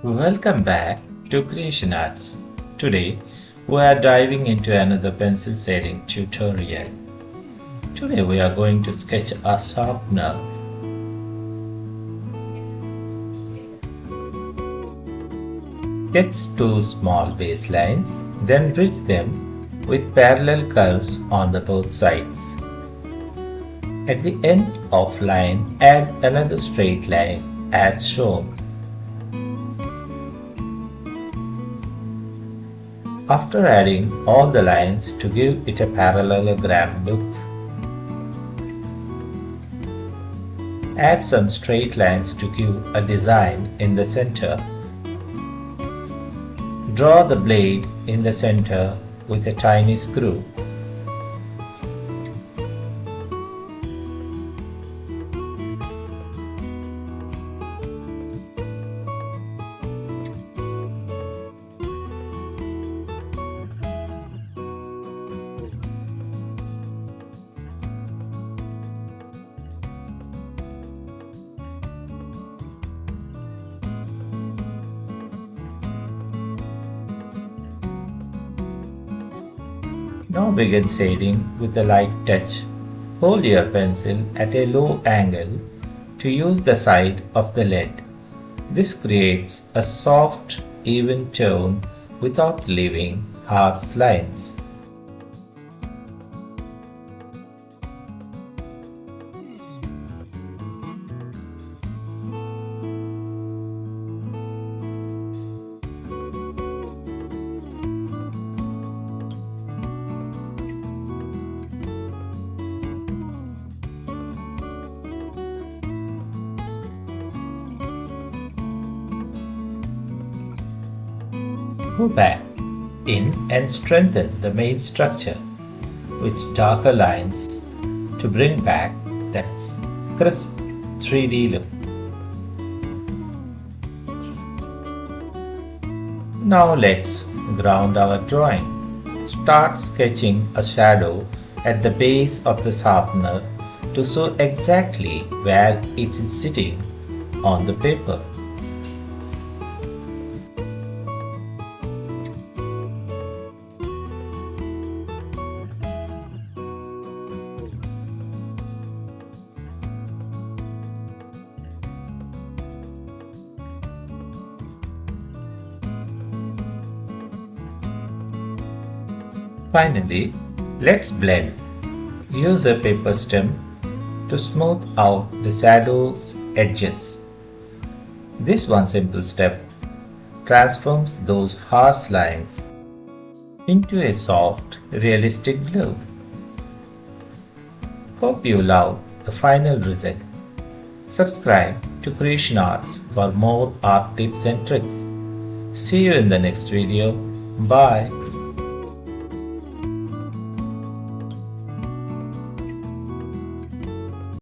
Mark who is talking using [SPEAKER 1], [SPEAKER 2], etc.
[SPEAKER 1] Welcome back to Kreation Arts. Today we are diving into another pencil shading tutorial. Today we are going to sketch a sharpener. Sketch two small baselines, then bridge them with parallel curves on the both sides. At the end of line, add another straight line as shown. After adding all the lines to give it a parallelogram look, add some straight lines to give a design in the center. Draw the blade in the center with a tiny screw. Now begin shading with a light touch. Hold your pencil at a low angle to use the side of the lead. This creates a soft, even tone without leaving harsh lines. Go back in and strengthen the main structure with darker lines to bring back that crisp 3D look. Now let's ground our drawing. Start sketching a shadow at the base of the sharpener to show exactly where it is sitting on the paper. Finally, let's blend. Use a paper stem to smooth out the shadow's edges. This one simple step transforms those harsh lines into a soft, realistic glow. Hope you love the final result. Subscribe to Kreation Arts for more art tips and tricks. See you in the next video. Bye.